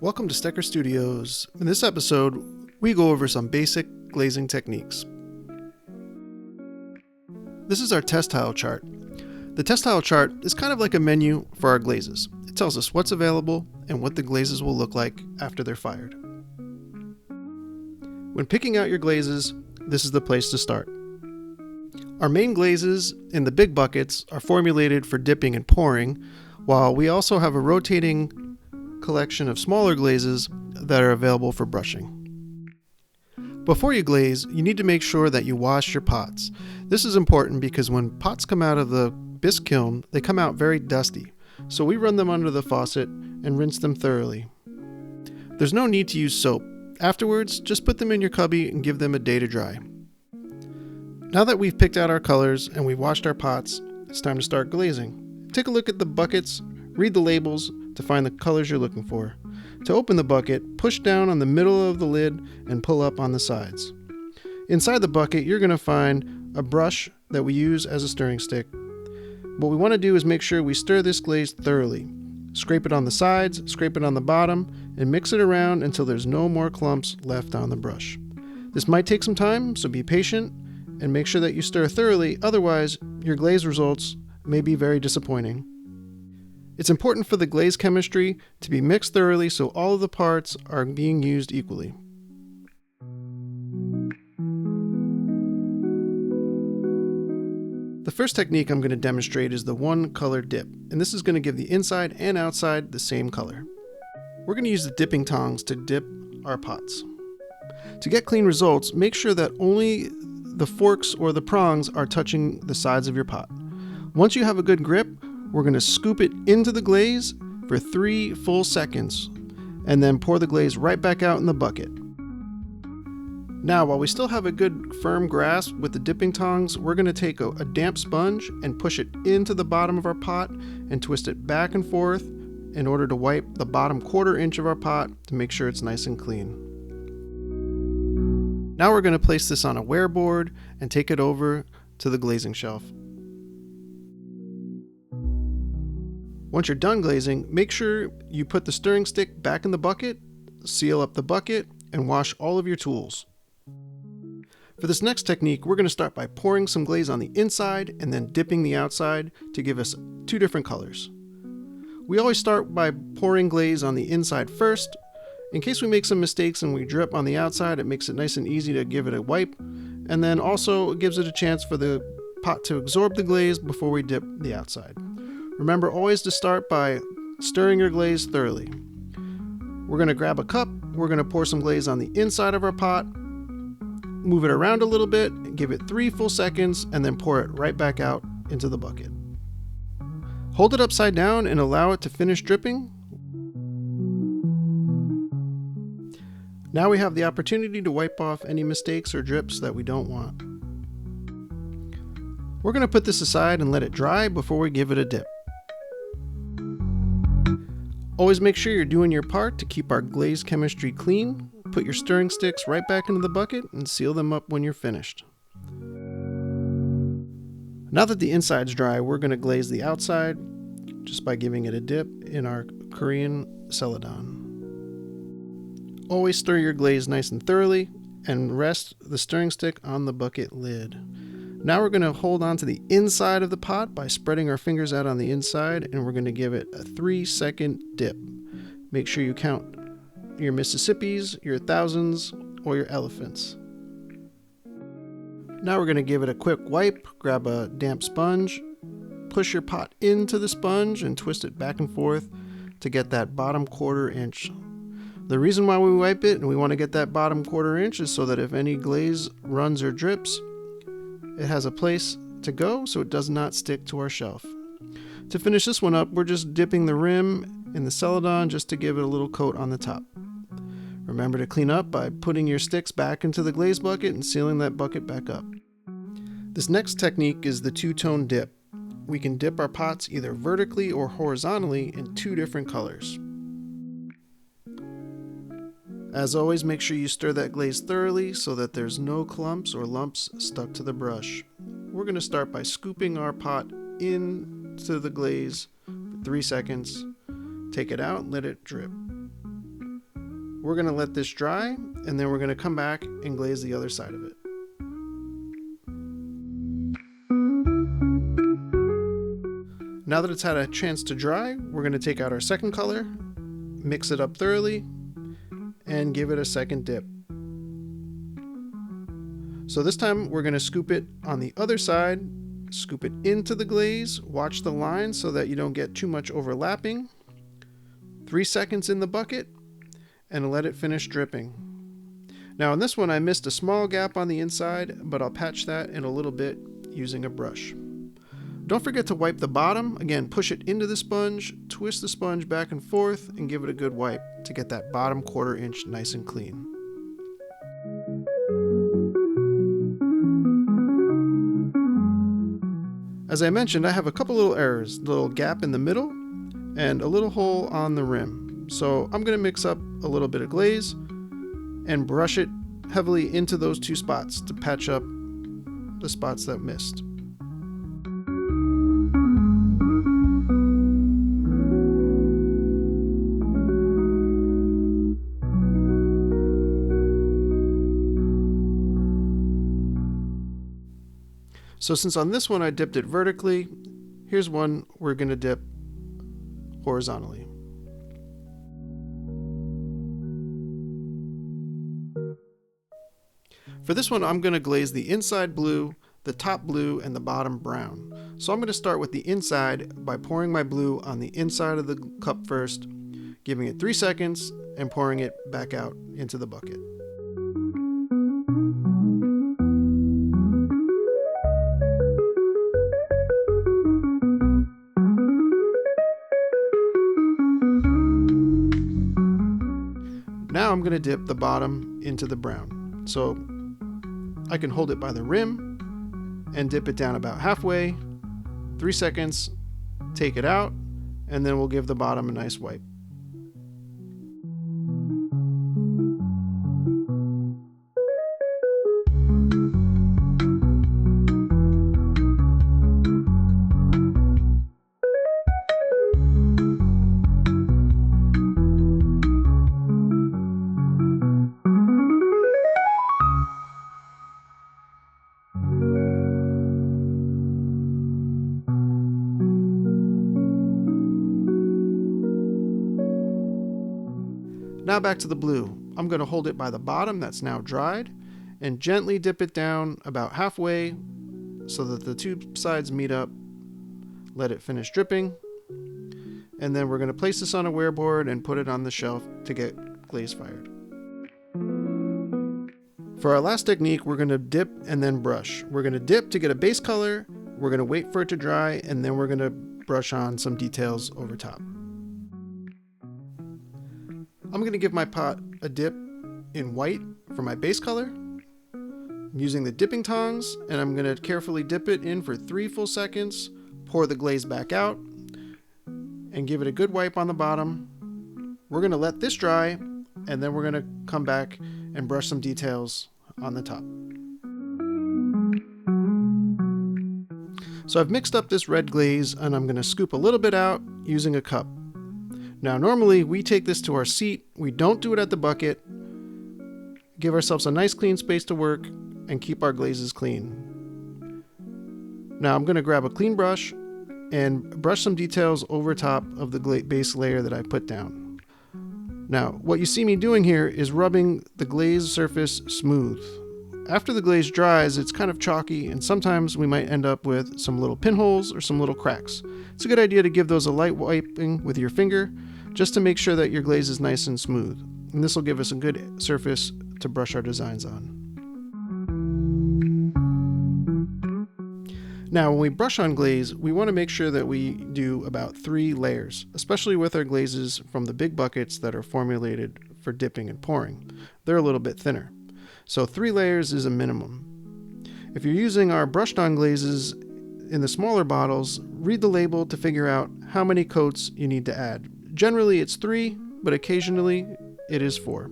Welcome to Stecker Studios. In this episode, we go over some basic glazing techniques. This is our test tile chart. The test tile chart is kind of like a menu for our glazes. It tells us what's available and what the glazes will look like after they're fired. When picking out your glazes, this is the place to start. Our main glazes in the big buckets are formulated for dipping and pouring, while we also have a rotating collection of smaller glazes that are available for brushing. Before you glaze, you need to make sure that you wash your pots. This is important because when pots come out of the bisque kiln, they come out very dusty, so we run them under the faucet and rinse them thoroughly. There's no need to use soap. Afterwards, just put them in your cubby and give them a day to dry. Now that we've picked out our colors and we've washed our pots, it's time to start glazing. Take a look at the buckets, read the labels to find the colors you're looking for. To open the bucket, push down on the middle of the lid and pull up on the sides. Inside the bucket, you're going to find a brush that we use as a stirring stick. What we want to do is make sure we stir this glaze thoroughly. Scrape it on the sides, scrape it on the bottom, and mix it around until there's no more clumps left on the brush. This might take some time, so be patient and make sure that you stir thoroughly, otherwise your glaze results may be very disappointing. It's important for the glaze chemistry to be mixed thoroughly so all of the parts are being used equally. The first technique I'm going to demonstrate is the one color dip, and this is going to give the inside and outside the same color. We're going to use the dipping tongs to dip our pots. To get clean results, make sure that only the forks or the prongs are touching the sides of your pot. Once you have a good grip, we're going to scoop it into the glaze for 3 full seconds and then pour the glaze right back out in the bucket. Now, while we still have a good firm grasp with the dipping tongs, we're going to take a damp sponge and push it into the bottom of our pot and twist it back and forth in order to wipe the bottom 1/4 inch of our pot to make sure it's nice and clean. Now we're going to place this on a wear board and take it over to the glazing shelf. Once you're done glazing, make sure you put the stirring stick back in the bucket, seal up the bucket, and wash all of your tools. For this next technique, we're going to start by pouring some glaze on the inside and then dipping the outside to give us 2 different colors. We always start by pouring glaze on the inside first. In case we make some mistakes and we drip on the outside, it makes it nice and easy to give it a wipe, and then also it gives it a chance for the pot to absorb the glaze before we dip the outside. Remember always to start by stirring your glaze thoroughly. We're going to grab a cup, we're going to pour some glaze on the inside of our pot, move it around a little bit, give it 3 full seconds, and then pour it right back out into the bucket. Hold it upside down and allow it to finish dripping. Now we have the opportunity to wipe off any mistakes or drips that we don't want. We're going to put this aside and let it dry before we give it a dip. Always make sure you're doing your part to keep our glaze chemistry clean. Put your stirring sticks right back into the bucket and seal them up when you're finished. Now that the inside's dry, we're going to glaze the outside just by giving it a dip in our Korean celadon. Always stir your glaze nice and thoroughly and rest the stirring stick on the bucket lid. Now we're going to hold on to the inside of the pot by spreading our fingers out on the inside, and we're going to give it a 3-second dip. Make sure you count your Mississippis, your thousands, or your elephants. Now we're going to give it a quick wipe. Grab a damp sponge, push your pot into the sponge and twist it back and forth to get that bottom 1/4 inch. The reason why we wipe it and we want to get that bottom 1/4 inch is so that if any glaze runs or drips, it has a place to go so it does not stick to our shelf. To finish this one up, we're just dipping the rim in the celadon just to give it a little coat on the top. Remember to clean up by putting your sticks back into the glaze bucket and sealing that bucket back up. This next technique is the 2-tone dip. We can dip our pots either vertically or horizontally in 2 different colors. As always, make sure you stir that glaze thoroughly so that there's no clumps or lumps stuck to the brush. We're going to start by scooping our pot into the glaze for 3 seconds. Take it out and let it drip. We're going to let this dry, and then we're going to come back and glaze the other side of it. Now that it's had a chance to dry, we're going to take out our second color, mix it up thoroughly, and give it a second dip. So this time we're going to scoop it on the other side, scoop it into the glaze, watch the line so that you don't get too much overlapping. 3 seconds in the bucket, and let it finish dripping. Now in this one I missed a small gap on the inside, but I'll patch that in a little bit using a brush. Don't forget to wipe the bottom. Again, push it into the sponge, twist the sponge back and forth, and give it a good wipe to get that bottom 1/4 inch nice and clean. As I mentioned, I have a couple little errors, a little gap in the middle and a little hole on the rim. So I'm going to mix up a little bit of glaze and brush it heavily into those 2 spots to patch up the spots that missed. So since on this one I dipped it vertically, here's one we're going to dip horizontally. For this one I'm going to glaze the inside blue, the top blue, and the bottom brown. So I'm going to start with the inside by pouring my blue on the inside of the cup first, giving it 3 seconds, and pouring it back out into the bucket. Now I'm going to dip the bottom into the brown. So I can hold it by the rim and dip it down about halfway, 3 seconds, take it out, and then we'll give the bottom a nice wipe. Now back to the blue. I'm going to hold it by the bottom that's now dried and gently dip it down about halfway so that the 2 sides meet up. Let it finish dripping, and then we're going to place this on a wear board and put it on the shelf to get glaze fired. For our last technique, we're going to dip and then brush. We're going to dip to get a base color, we're going to wait for it to dry, and then we're going to brush on some details over top. I'm going to give my pot a dip in white for my base color. I'm using the dipping tongs, and I'm going to carefully dip it in for 3 full seconds, pour the glaze back out, and give it a good wipe on the bottom. We're going to let this dry, and then we're going to come back and brush some details on the top. So I've mixed up this red glaze, and I'm going to scoop a little bit out using a cup. Now normally we take this to our seat, we don't do it at the bucket, give ourselves a nice clean space to work, and keep our glazes clean. Now I'm going to grab a clean brush and brush some details over top of the base layer that I put down. Now what you see me doing here is rubbing the glaze surface smooth. After the glaze dries, it's kind of chalky, and sometimes we might end up with some little pinholes or some little cracks. It's a good idea to give those a light wiping with your finger just to make sure that your glaze is nice and smooth. And this will give us a good surface to brush our designs on. Now, when we brush on glaze, we want to make sure that we do about 3 layers, especially with our glazes from the big buckets that are formulated for dipping and pouring. They're a little bit thinner. So 3 layers is a minimum. If you're using our brushed on glazes in the smaller bottles, read the label to figure out how many coats you need to add. Generally it's 3, but occasionally it is 4.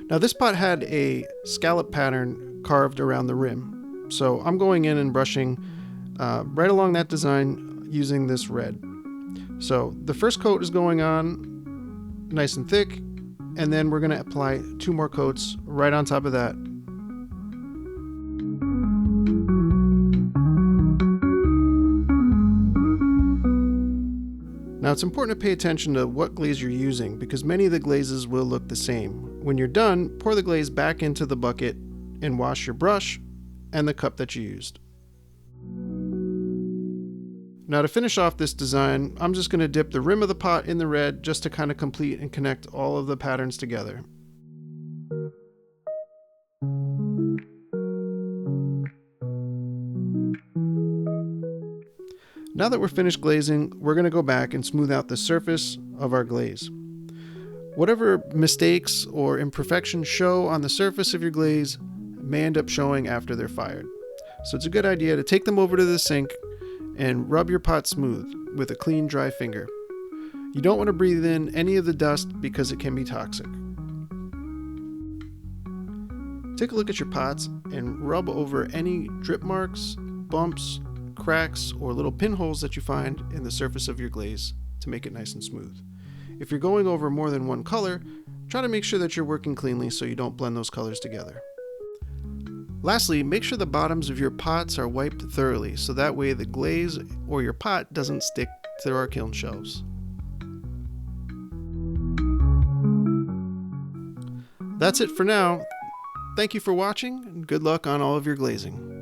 Now this pot had a scallop pattern carved around the rim, so I'm going in and brushing right along that design using this red. So the first coat is going on nice and thick, and then we're going to apply 2 more coats right on top of that. Now it's important to pay attention to what glaze you're using because many of the glazes will look the same. When you're done, pour the glaze back into the bucket and wash your brush and the cup that you used. Now to finish off this design, I'm just going to dip the rim of the pot in the red just to kind of complete and connect all of the patterns together. Now that we're finished glazing, we're going to go back and smooth out the surface of our glaze. Whatever mistakes or imperfections show on the surface of your glaze may end up showing after they're fired. So it's a good idea to take them over to the sink and rub your pot smooth with a clean, dry finger. You don't want to breathe in any of the dust because it can be toxic. Take a look at your pots and rub over any drip marks, bumps, cracks, or little pinholes that you find in the surface of your glaze to make it nice and smooth. If you're going over more than one color, try to make sure that you're working cleanly so you don't blend those colors together. Lastly, make sure the bottoms of your pots are wiped thoroughly so that way the glaze or your pot doesn't stick to our kiln shelves. That's it for now. Thank you for watching and good luck on all of your glazing.